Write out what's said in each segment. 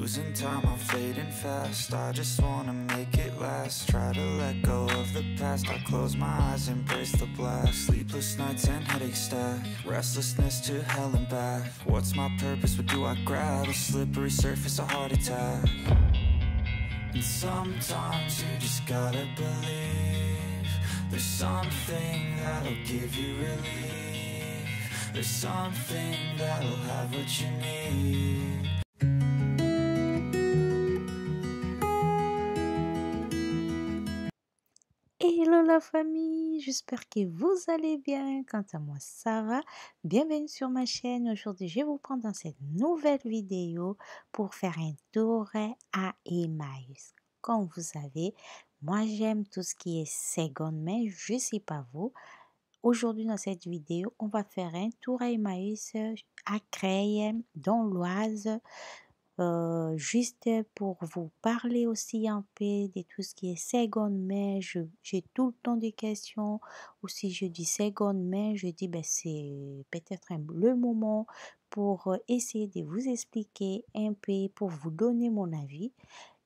Losing time, I'm fading fast. I just wanna make it last. Try to let go of the past. I close my eyes, embrace the blast. Sleepless nights and headaches stack. Restlessness to hell and back. What's my purpose? What do I grab? A slippery surface, a heart attack. And sometimes you just gotta believe there's something that'll give you relief. There's something that'll have what you need. Hello la famille, j'espère que vous allez bien. Quant à moi, ça va. Bienvenue sur ma chaîne. Aujourd'hui, je vais vous prendre dans cette nouvelle vidéo pour faire un tour à Emmaüs. Comme vous savez, moi j'aime tout ce qui est seconde main, je ne sais pas vous. Aujourd'hui, dans cette vidéo, on va faire un tour à Emmaüs à Creil, dans l'Oise. Juste pour vous parler aussi un peu de tout ce qui est seconde main, j'ai tout le temps des questions, ou si je dis seconde main, je dis ben, c'est peut-être le moment pour essayer de vous expliquer un peu, pour vous donner mon avis.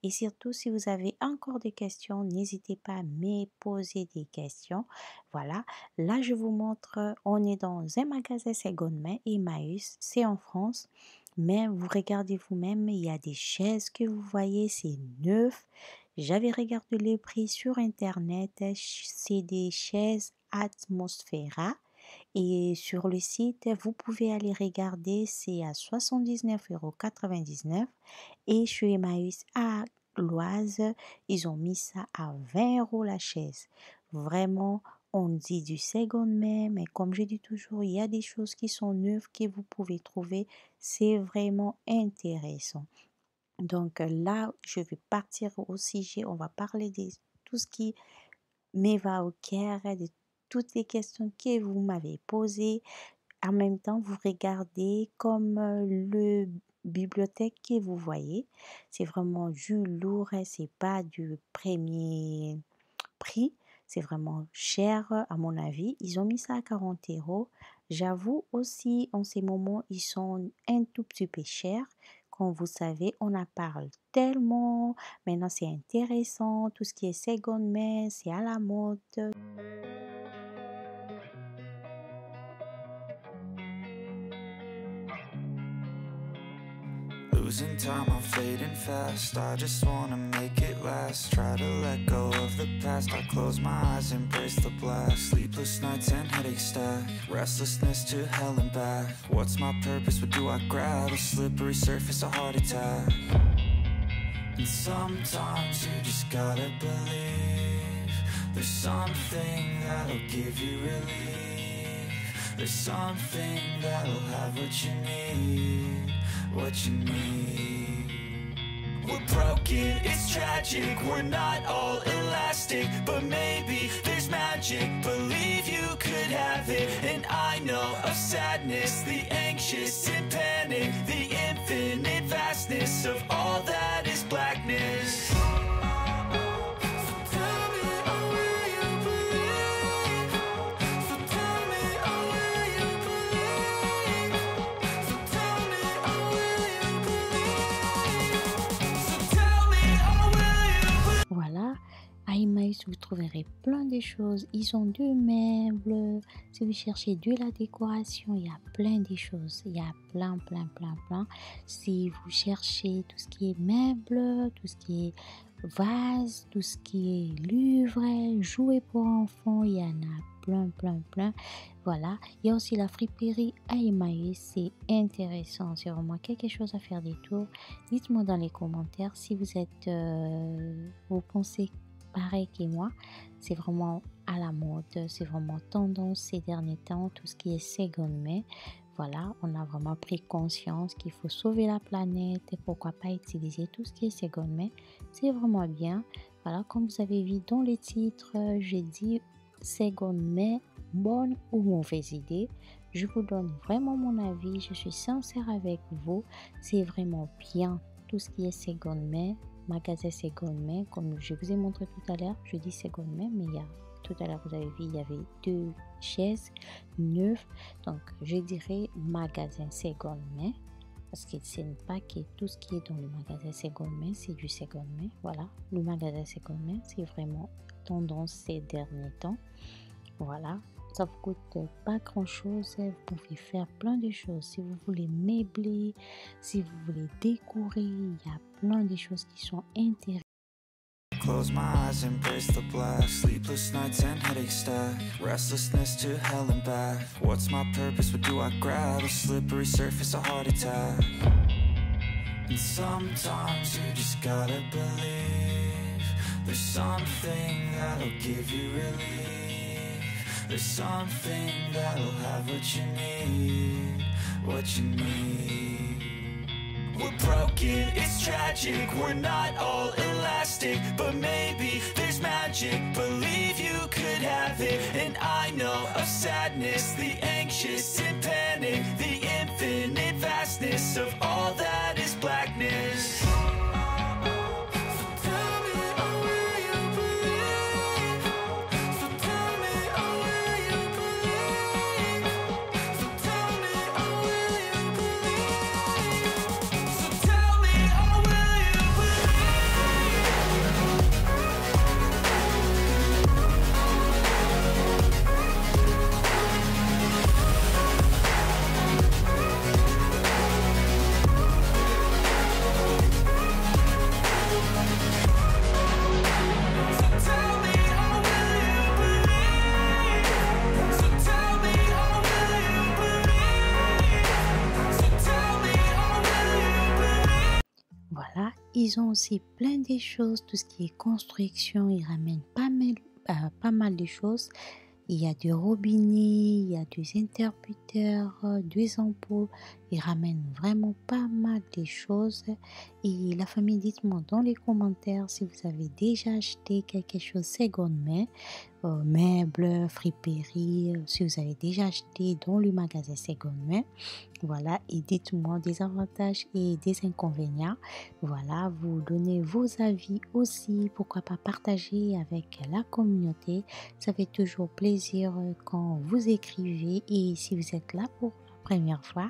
Et surtout, si vous avez encore des questions, n'hésitez pas à me poser des questions. Voilà, là je vous montre, on est dans un magasin seconde main, Emmaüs, c'est en France. Mais vous regardez vous-même, il y a des chaises que vous voyez, c'est neuf. J'avais regardé les prix sur internet, c'est des chaises Atmosphera. Et sur le site, vous pouvez aller regarder, c'est à 79,99 €. Et chez Emmaüs à l'Oise, ils ont mis ça à 20 € la chaise. Vraiment, on dit du second main, mais comme je dis toujours, il y a des choses qui sont neuves que vous pouvez trouver. C'est vraiment intéressant. Donc là, je vais partir au sujet. On va parler de tout ce qui me va au cœur, de toutes les questions que vous m'avez posées. En même temps, vous regardez comme le bibliothèque que vous voyez. C'est vraiment du lourd, c'est pas du premier prix. C'est vraiment cher à mon avis. Ils ont mis ça à 40 €. J'avoue aussi, en ces moments, ils sont un tout petit peu chers. Comme vous savez, on en parle tellement. Maintenant, c'est intéressant. Tout ce qui est seconde main, c'est à la mode. Losing time, I'm fading fast. I just wanna make it last. Try to let go of the past. I close my eyes, embrace the blast. Sleepless nights and headaches stack. Restlessness to hell and back. What's my purpose? What do I grab? A slippery surface, a heart attack. And sometimes you just gotta believe there's something that'll give you relief. There's something that'll have what you need. What you need. We're broken, it's tragic. We're not all elastic, but maybe there's magic. Believe you could have it. And I know of sadness, the anxious and panic, the infinite vastness of all that is blackness. Voilà, à Emmaüs, vous trouverez plein de choses. Ils ont du meubles. Si vous cherchez de la décoration, il y a plein de choses. Il y a plein. Si vous cherchez tout ce qui est meubles, tout ce qui est vase, tout ce qui est livre, jouets pour enfants, il y en a plein. Voilà, il y a aussi la friperie à Emmaüs, c'est intéressant, c'est vraiment quelque chose à faire des tours. Dites-moi dans les commentaires si vous êtes, vous pensez pareil que moi, c'est vraiment à la mode, c'est vraiment tendance ces derniers temps, tout ce qui est seconde main. Voilà, on a vraiment pris conscience qu'il faut sauver la planète et pourquoi pas utiliser tout ce qui est seconde main, c'est vraiment bien. Voilà, comme vous avez vu dans le titre, j'ai dit seconde main, bonne ou mauvaise idée. Je vous donne vraiment mon avis, je suis sincère avec vous, c'est vraiment bien tout ce qui est seconde main, magasin seconde main, comme je vous ai montré tout à l'heure, je dis seconde main, mais il y a tout à l'heure vous avez vu, il y avait 2 chaises neuves, donc je dirais magasin seconde main. parce que ce n'est pas que tout ce qui est dans le magasin seconde main, c'est du seconde main. Voilà, le magasin seconde main, c'est vraiment tendance ces derniers temps. Voilà, ça vous coûte pas grand-chose. Vous pouvez faire plein de choses. Si vous voulez meubler, si vous voulez décorer, il y a plein de choses qui sont intéressantes. Close my eyes, embrace the black. Sleepless nights and headaches stack. Restlessness to hell and back. What's my purpose? What do I grab? A slippery surface, a heart attack. And sometimes you just gotta believe there's something that'll give you relief. There's something that'll have what you need. What you need. We're broken, it's tragic, we're not all elastic, but maybe there's magic, believe you could have it. And I know of sadness, the anxious and panic, the infinite vastness of all that is blackness. Voilà, ils ont aussi plein de choses, tout ce qui est construction, ils ramènent pas mal de choses. Il y a des robinets, il y a des interrupteurs, des ampoules. Ils ramènent vraiment pas mal de choses. Et la famille, dites-moi dans les commentaires si vous avez déjà acheté quelque chose seconde main, meubles, friperies, si vous avez déjà acheté dans le magasin seconde main. Voilà, et dites-moi des avantages et des inconvénients. Voilà, vous donnez vos avis aussi. Pourquoi pas partager avec la communauté. Ça fait toujours plaisir quand vous écrivez. Et si vous êtes là pour la première fois,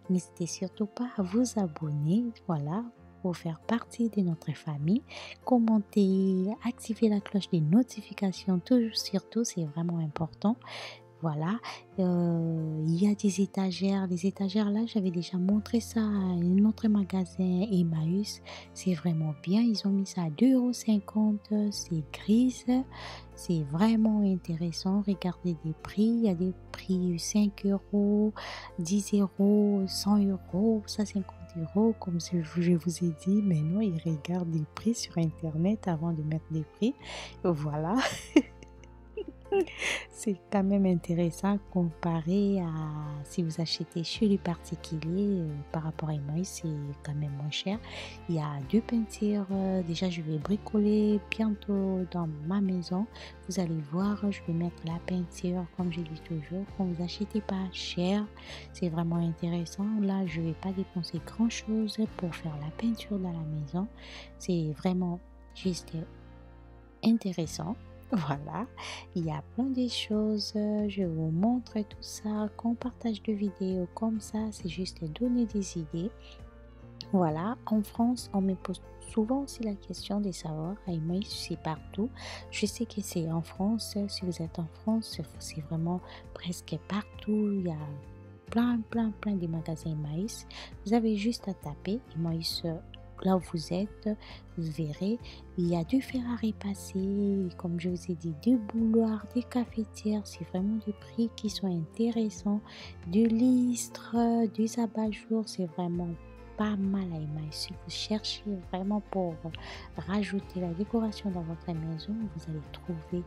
n'hésitez surtout pas à vous abonner. Voilà, pour faire partie de notre famille. Commentez, activez la cloche des notifications. Toujours, surtout, c'est vraiment important. Voilà, il y a des étagères. Les étagères là, j'avais déjà montré ça à un autre magasin Emmaüs. C'est vraiment bien. Ils ont mis ça à 2,50 €. C'est grise. C'est vraiment intéressant. Regardez des prix. Il y a des prix 5 €, 10 €, 100 €, ça 50 €. Comme je vous ai dit, mais non, ils regardent des prix sur Internet avant de mettre des prix. Voilà. C'est quand même intéressant comparé à si vous achetez chez les particuliers par rapport à Emmaüs, c'est quand même moins cher. Il y a 2 peintures. Déjà, je vais bricoler bientôt dans ma maison. Vous allez voir, je vais mettre la peinture comme je dis toujours. Quand vous achetez pas cher, c'est vraiment intéressant. Là, je vais pas dépenser grand chose pour faire la peinture dans la maison. C'est vraiment juste intéressant. Voilà, il y a plein de choses, je vous montre tout ça, qu'on partage de vidéos comme ça, c'est juste donner des idées. Voilà, en France, on me pose souvent aussi la question de savoir, à Emmaüs, c'est partout. Je sais que c'est en France, si vous êtes en France, c'est vraiment presque partout, il y a plein de magasins Emmaüs. Vous avez juste à taper Emmaüs. Là où vous êtes, vous verrez, il y a du fer à repasser, comme je vous ai dit, des bouloirs, des cafetières, c'est vraiment des prix qui sont intéressants, du listre, des abat-jours, c'est vraiment pas mal à Emmaüs. Si vous cherchez vraiment pour rajouter la décoration dans votre maison, vous allez trouver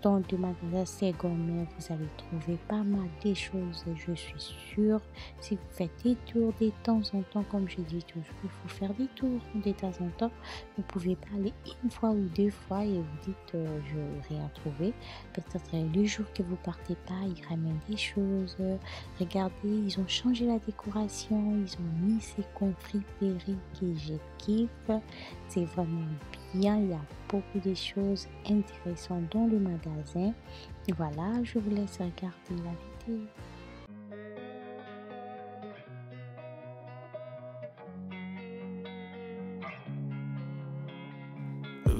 dans le magasin seconde main, vous allez trouver pas mal de choses, je suis sûre. Si vous faites des tours de temps en temps, comme je dis toujours, il faut faire des tours de temps en temps. Vous pouvez pas aller une fois ou deux fois et vous dites je n'ai rien trouvé. Peut-être le jour que vous partez pas, ils ramènent des choses. Regardez, ils ont changé la décoration, ils ont mis ces confiteries que je kiffe. C'est vraiment bien, il y a beaucoup de choses intéressantes dans le magasin. Voilà, je vous laisse regarder la vidéo.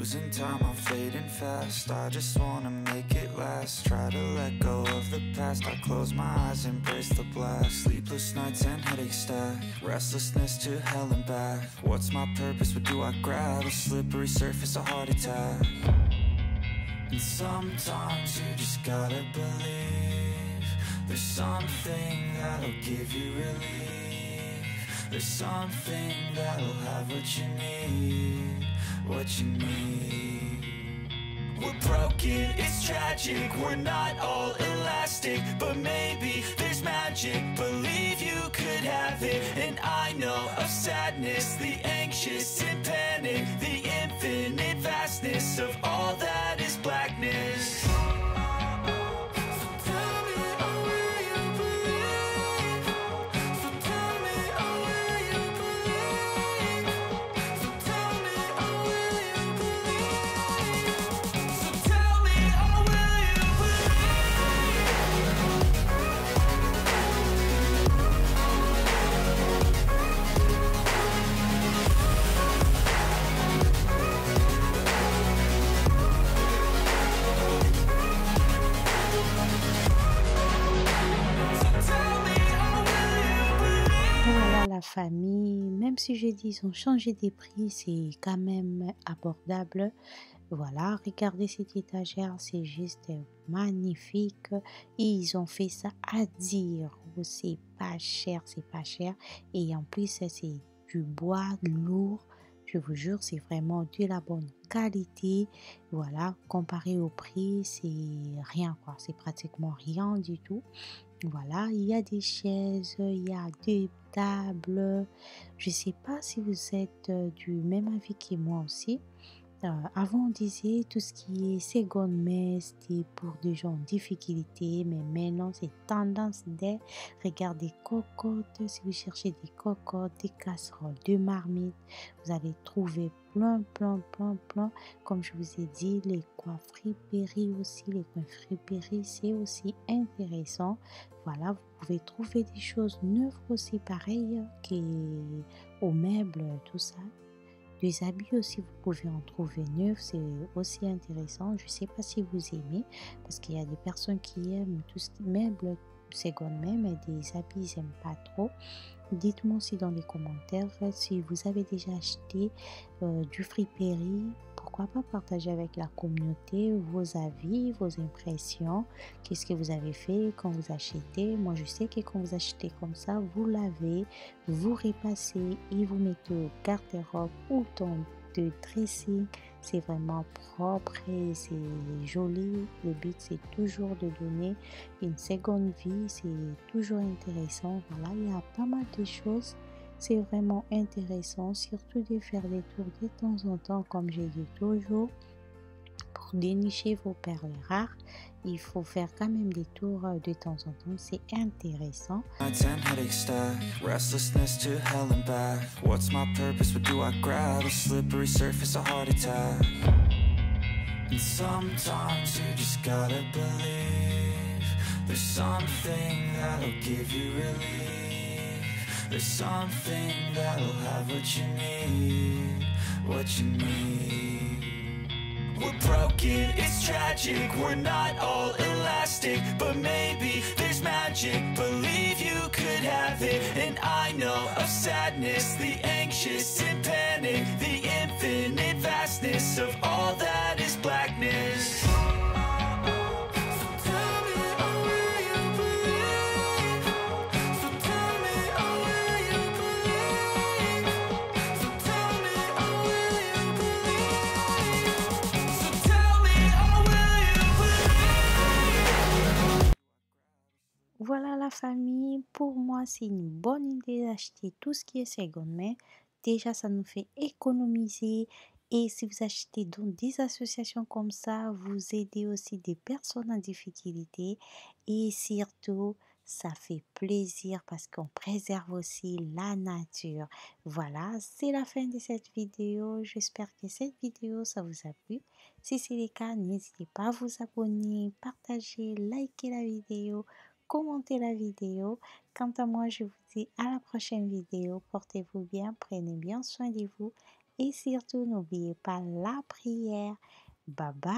Losing time, I'm fading fast. I just wanna make it last. Try to let go of the past. I close my eyes, embrace the blast. Sleepless nights and headaches stack. Restlessness to hell and back. What's my purpose? What do I grab? A slippery surface, a heart attack. And sometimes you just gotta believe there's something that'll give you relief. There's something that'll have what you need, what you need. We're broken, it's tragic, we're not all elastic, but maybe there's magic. Believe you could have it, and I know of sadness, the anxious and panic, the infinite vastness of all that is blackness. Voilà la famille, même si je dis ils ont changé des prix, c'est quand même abordable. Voilà, regardez cette étagère, c'est juste magnifique. Et ils ont fait ça à dire, c'est pas cher, c'est pas cher. Et en plus, c'est du bois lourd. Je vous jure, c'est vraiment de la bonne qualité. Voilà, comparé au prix, c'est rien quoi, c'est pratiquement rien du tout. Voilà, il y a des chaises, il y a des tables. Je ne sais pas si vous êtes du même avis que moi aussi. Avant, on disait tout ce qui est seconde main, c'était pour des gens en difficulté, mais maintenant, c'est tendance de regarder cocottes. Si vous cherchez des cocottes, des casseroles, des marmites, vous allez trouver plein, plein, plein, plein. Comme je vous ai dit, les coins friperies aussi, les coins friperies, c'est aussi intéressant. Voilà, vous pouvez trouver des choses neuves aussi pareilles qu'aux meubles, tout ça. Les habits aussi, vous pouvez en trouver neufs, c'est aussi intéressant. Je ne sais pas si vous aimez, parce qu'il y a des personnes qui aiment tout ce qui est meubles seconde main, mais des habits, ils n'aiment pas trop. Dites-moi aussi dans les commentaires si vous avez déjà acheté du friperie. Pourquoi pas partager avec la communauté vos avis, vos impressions. Qu'est-ce que vous avez fait quand vous achetez? Moi, je sais que quand vous achetez comme ça, vous lavez, vous repassez et vous mettez au garde-robe ou dans de dressing. C'est vraiment propre et c'est joli. Le but, c'est toujours de donner une seconde vie. C'est toujours intéressant. Voilà, il y a pas mal de choses. C'est vraiment intéressant, surtout de faire des tours de temps en temps, comme j'ai dit toujours, pour dénicher vos perles rares. Il faut faire quand même des tours de temps en temps, c'est intéressant. Restlessness to hell and back. What's my purpose? What do I grab? A slippery surface, a heart attack. And sometimes you just gotta believe there's something that'll give you relief. There's something that'll have what you need, what you need. We're broken, it's tragic, we're not all elastic, but maybe there's magic. Believe you could have it, and I know of sadness, the anxious and panic, the infinite vastness of all that is blackness. Voilà la famille, pour moi c'est une bonne idée d'acheter tout ce qui est seconde main. Déjà ça nous fait économiser et si vous achetez dans des associations comme ça, vous aidez aussi des personnes en difficulté et surtout ça fait plaisir parce qu'on préserve aussi la nature. Voilà, c'est la fin de cette vidéo. J'espère que cette vidéo ça vous a plu. Si c'est le cas, n'hésitez pas à vous abonner, partager, liker la vidéo, commentez la vidéo. Quant à moi, je vous dis à la prochaine vidéo. Portez-vous bien, prenez bien soin de vous et surtout n'oubliez pas la prière. Bye bye.